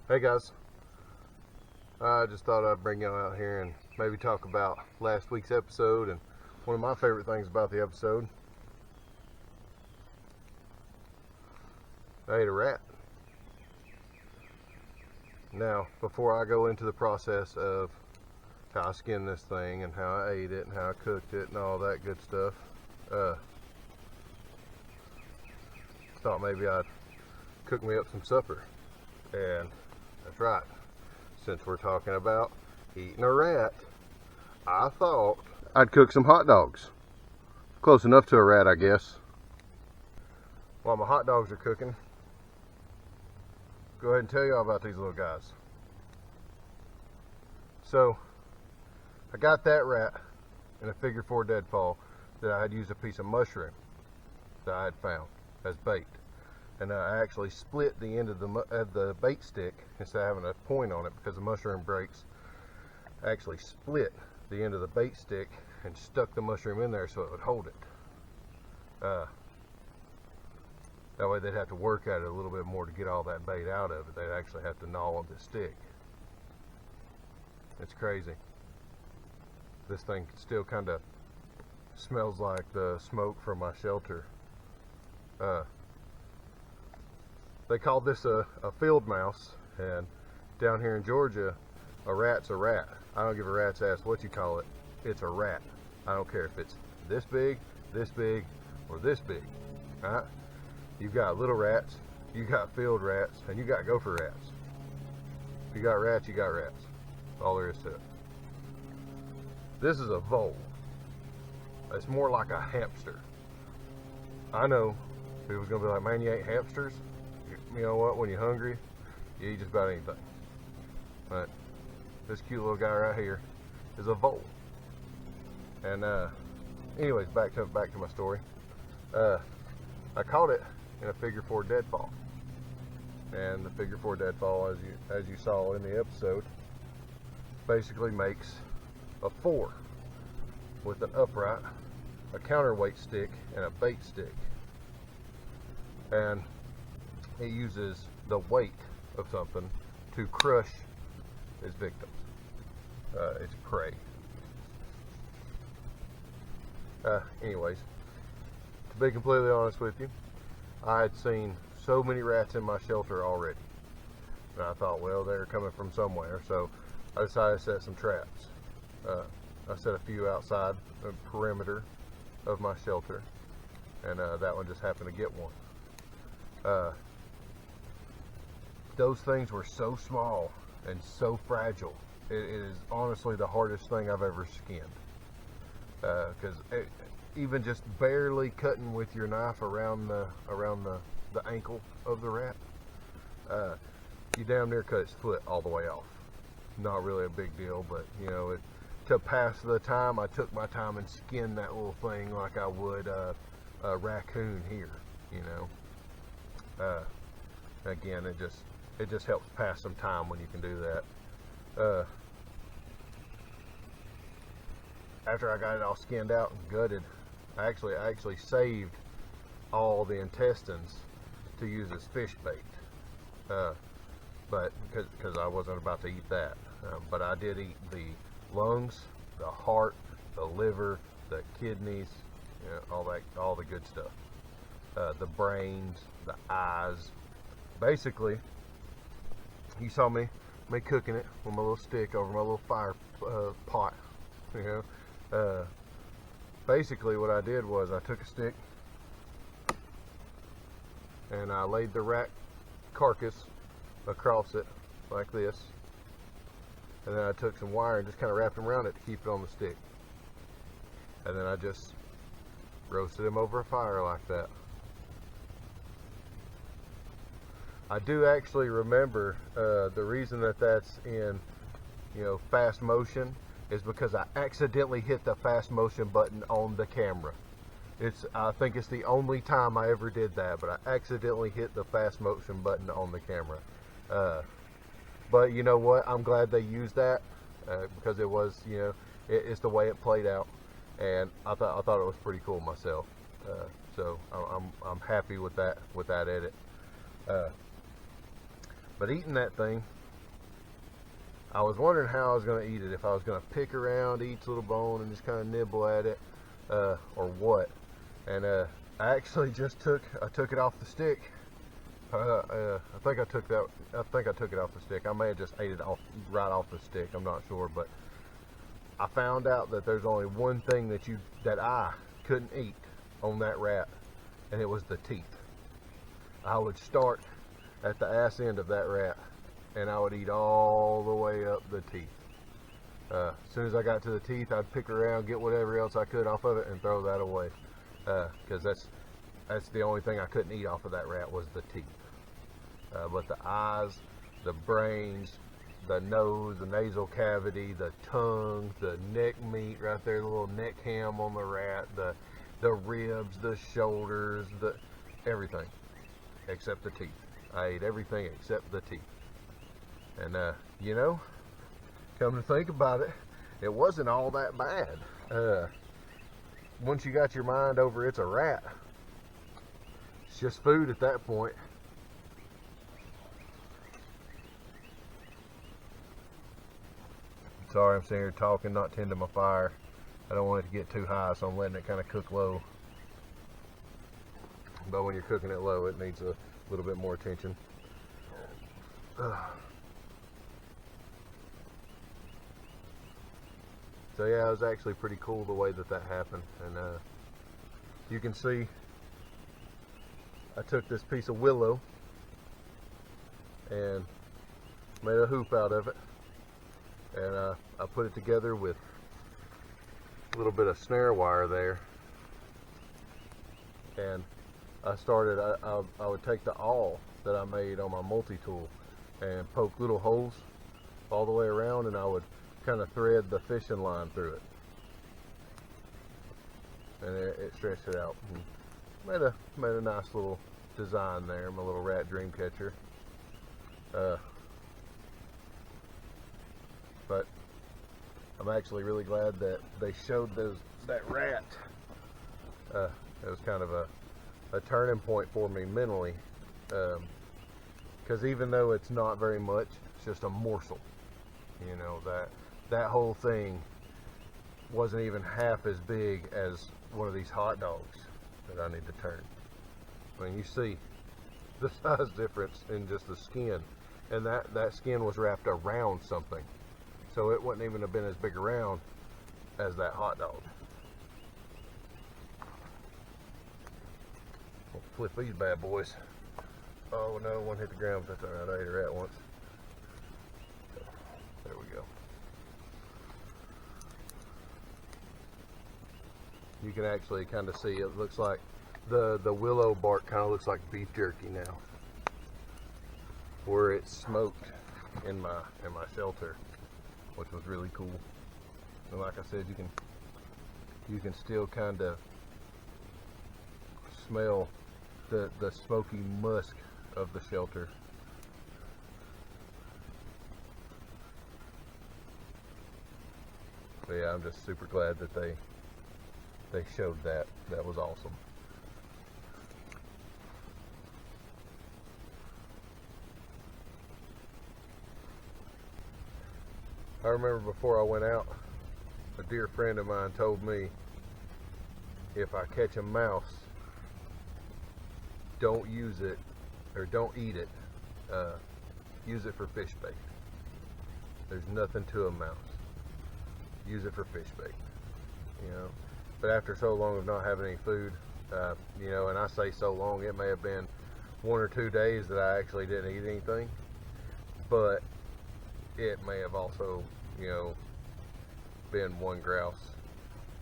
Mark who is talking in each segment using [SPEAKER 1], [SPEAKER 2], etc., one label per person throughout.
[SPEAKER 1] Hey guys, I just thought I'd bring y'all out here and maybe talk about last week's episode. And one of my favorite things about the episode, I ate a rat. Now, before I go into the process of how I skinned this thing and how I ate it and how I cooked it and all that good stuff, thought maybe I'd cook me up some supper. And that's right, since we're talking about eating a rat, I thought I'd cook some hot dogs. Close enough to a rat, I guess. While my hot dogs are cooking, go ahead and tell y'all about these little guys. So, I got that rat in a figure 4 deadfall that I had used a piece of mushroom that I had found as bait. And I actually split the end of the bait stick instead of having a point on it because the mushroom breaks. I actually split the end of the bait stick and stuck the mushroom in there so it would hold it. That way they'd have to work at it a little bit more to get all that bait out of it. They'd actually have to gnaw on the stick. It's crazy. This thing still kind of smells like the smoke from my shelter. They called this a field mouse, and down here in Georgia, a rat's a rat. I don't give a rat's ass what you call it. It's a rat. I don't care if it's this big, or this big. Alright? You've got little rats, you got field rats, and you got gopher rats. If you got rats, you got rats. That's all there is to it. This is a vole. It's more like a hamster. I know people's gonna be like, man, you ate hamsters? You know what, when you're hungry, you eat just about anything. But this cute little guy right here is a vole. And anyways, back to my story. I caught it in a figure 4 deadfall. And the figure 4 deadfall, as you saw in the episode, basically makes a 4 with an upright, a counterweight stick, and a bait stick. And it uses the weight of something to crush its victims, its prey. Anyways, to be completely honest with you, I had seen so many rats in my shelter already. And I thought, well, they're coming from somewhere, so I decided to set some traps. I set a few outside the perimeter of my shelter, and that one just happened to get one. Those things were so small and so fragile. It is honestly the hardest thing I've ever skinned. Because even just barely cutting with your knife around the ankle of the rat, you damn near cut its foot all the way off. Not really a big deal, but you know, to pass the time, I took my time and skinned that little thing like I would a raccoon here. You know. Again, it just helps pass some time when you can do that. After I got it all skinned out and gutted, I actually saved all the intestines to use as fish bait. But because I wasn't about to eat that, but I did eat the lungs, the heart, the liver, the kidneys, you know, all the good stuff. The brains, the eyes. Basically, you saw me cooking it with my little stick over my little fire pot. You know, basically what I did was I took a stick and I laid the rat carcass across it like this, and then I took some wire and just kind of wrapped them around it to keep it on the stick, and then I just roasted him over a fire like that. I do actually remember the reason that's in, you know, fast motion is because I accidentally hit the fast motion button on the camera. I think it's the only time I ever did that, but I accidentally hit the fast motion button on the camera. But you know what? I'm glad they used that because it was, you know, it's the way it played out, and I thought it was pretty cool myself. So I'm happy with that edit. But eating that thing, I was wondering how I was going to eat it. If I was going to pick around each little bone and just kind of nibble at it, or what. And I actually just took it off the stick. I think I took it off the stick. I may have just ate it right off the stick. I'm not sure, but I found out that there's only one thing that I couldn't eat on that rat, and it was the teeth. I would start at the ass end of that rat, and I would eat all the way up the teeth. As soon as I got to the teeth, I'd pick around, get whatever else I could off of it, and throw that away. Because that's the only thing I couldn't eat off of that rat was the teeth. But the eyes, the brains, the nose, the nasal cavity, the tongue, the neck meat right there, the little neck ham on the rat, the ribs, the shoulders, everything except the teeth. I ate everything except the teeth. And you know, come to think about it, it wasn't all that bad. Once you got your mind over it's a rat, it's just food at that point. Sorry, I'm sitting here talking, not tending my fire. I don't want it to get too high, so I'm letting it kind of cook low. But when you're cooking it low, it needs a little bit more attention. So yeah, it was actually pretty cool the way that happened. And you can see I took this piece of willow and made a hoop out of it. And I put it together with a little bit of snare wire there. And I started, I would take the awl that I made on my multi-tool and poke little holes all the way around, and I would kind of thread the fishing line through it. And it stretched it out. And made a nice little design there, my little rat dream catcher. But I'm actually really glad that they showed that rat. It was kind of a turning point for me mentally, because even though it's not very much, it's just a morsel. You know, that whole thing wasn't even half as big as one of these hot dogs that I need to turn. I mean, you see the size difference in just the skin, and that skin was wrapped around something. So it wouldn't even have been as big around as that hot dog. We'll flip these bad boys. Oh no, one hit the ground, but that's alright, I ate a rat once. There we go. You can actually kind of see, it looks like the willow bark kind of looks like beef jerky now, where it's smoked in my shelter, which was really cool. And like I said, you can still kind of smell the smoky musk of the shelter. But yeah, I'm just super glad that they showed that. That was awesome. I remember before I went out, a dear friend of mine told me, if I catch a mouse, don't use it, or don't eat it, use it for fish bait. There's nothing to a mouse. Use it for fish bait, you know. But after so long of not having any food, you know, and I say so long, it may have been 1 or 2 days that I actually didn't eat anything, but it may have also, you know, been one grouse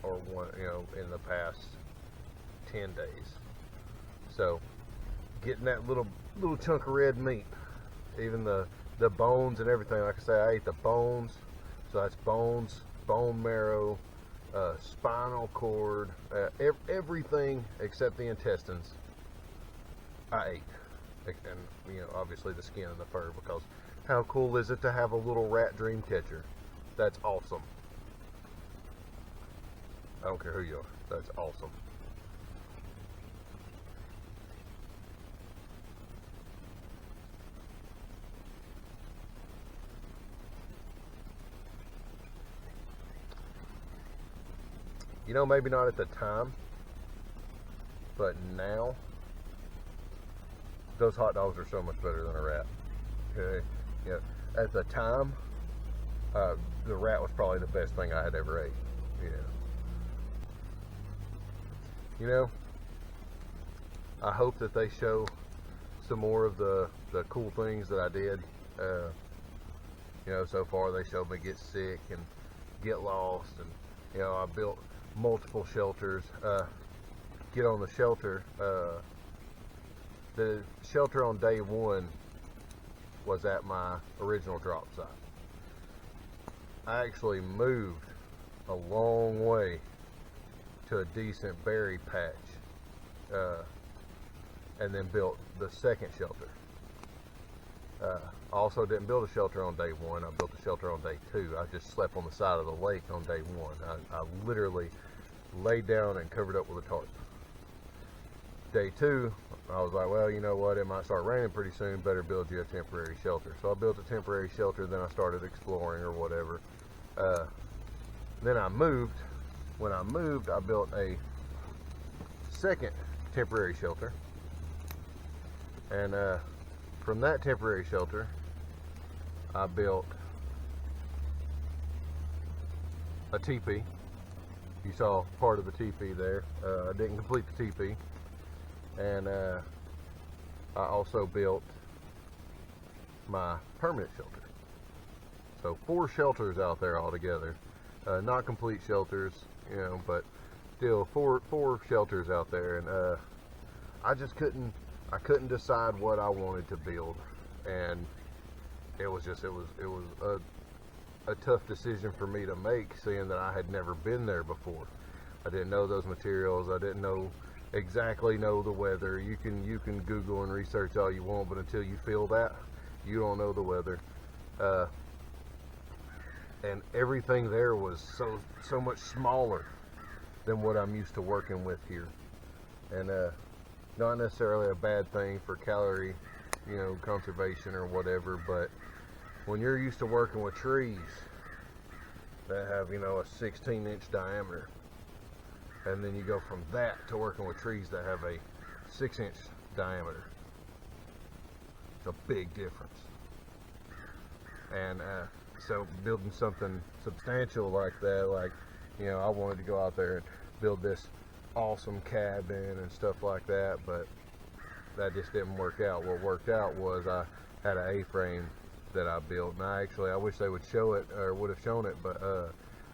[SPEAKER 1] or one, you know, in the past 10 days. So getting that little chunk of red meat, even the bones and everything, like I say, I ate the bones, so that's bones, bone marrow, spinal cord, everything except the intestines I ate. And you know, obviously the skin and the fur, because how cool is it to have a little rat dream catcher? That's awesome. I don't care who you are, that's awesome. You know, maybe not at the time, but now those hot dogs are so much better than a rat. Okay, you know, at the time, the rat was probably the best thing I had ever ate. Yeah. You know, I hope that they show some more of the cool things that I did. You know, so far they showed me get sick and get lost, and you know, I built multiple shelters. Get on the shelter. The shelter on day one was at my original drop site. I actually moved a long way to a decent berry patch, and then built the second shelter. I also didn't build a shelter on day one. I built a shelter on day two. I just slept on the side of the lake on day one. I literally laid down and covered up with a tarp. Day two, I was like, well, you know what, it might start raining pretty soon, better build you a temporary shelter. So I built a temporary shelter, then I started exploring or whatever. Then I moved. When I moved, I built a second temporary shelter. And from that temporary shelter, I built a teepee. You saw part of the teepee there. I didn't complete the teepee. And I also built my permanent shelter. So 4 shelters out there altogether. Not complete shelters, you know, but still four shelters out there. And I just couldn't decide what I wanted to build, and it was a tough decision for me to make, seeing that I had never been there before. I didn't know those materials. I didn't exactly know the weather. You can Google and research all you want, but until you feel that, you don't know the weather. And everything there was so much smaller than what I'm used to working with here. And not necessarily a bad thing for calorie, you know, conservation or whatever, but when you're used to working with trees that have, you know, a 16-inch diameter, and then you go from that to working with trees that have a 6-inch diameter, it's a big difference. And so building something substantial like that, like, you know, I wanted to go out there and build this awesome cabin and stuff like that, but that just didn't work out. What worked out was I had an A-frame that I built, and I wish they would show it, or would have shown it, but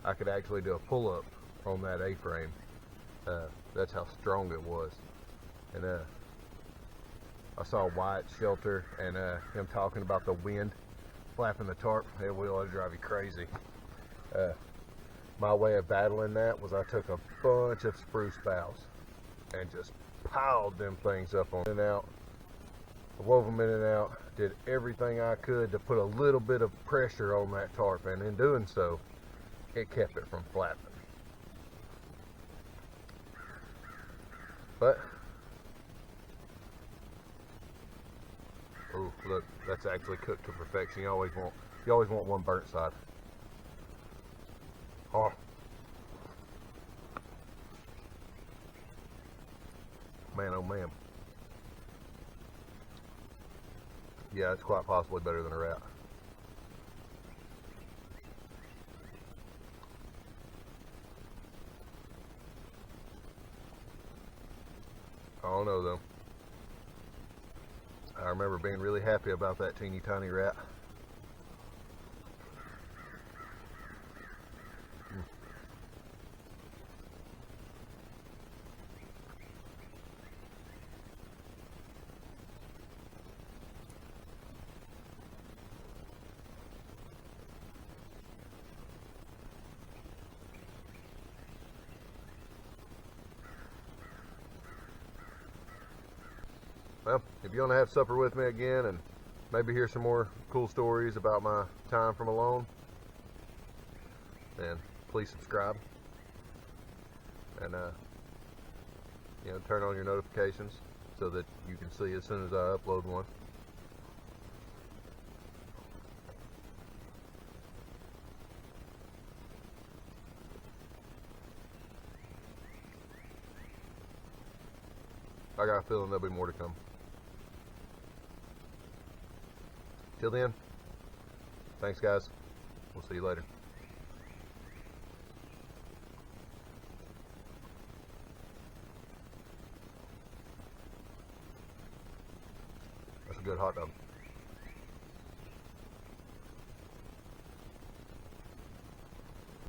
[SPEAKER 1] I could actually do a pull-up on that A-frame. That's how strong it was. And I saw Wyatt's shelter and him talking about the wind flapping the tarp. It will drive you crazy. My way of battling that was I took a bunch of spruce boughs and just piled them things up on and out. I wove them in and out, did everything I could to put a little bit of pressure on that tarp, and in doing so, it kept it from flapping. But, oh look, that's actually cooked to perfection. You always want one burnt side. Oh. Man, oh man. Yeah, it's quite possibly better than a rat. I don't know though. I remember being really happy about that teeny tiny rat. Well, if you want to have supper with me again and maybe hear some more cool stories about my time from alone, then please subscribe and you know, turn on your notifications so that you can see as soon as I upload one. I got a feeling there'll be more to come. Till then, thanks guys. We'll see you later. That's a good hot dog.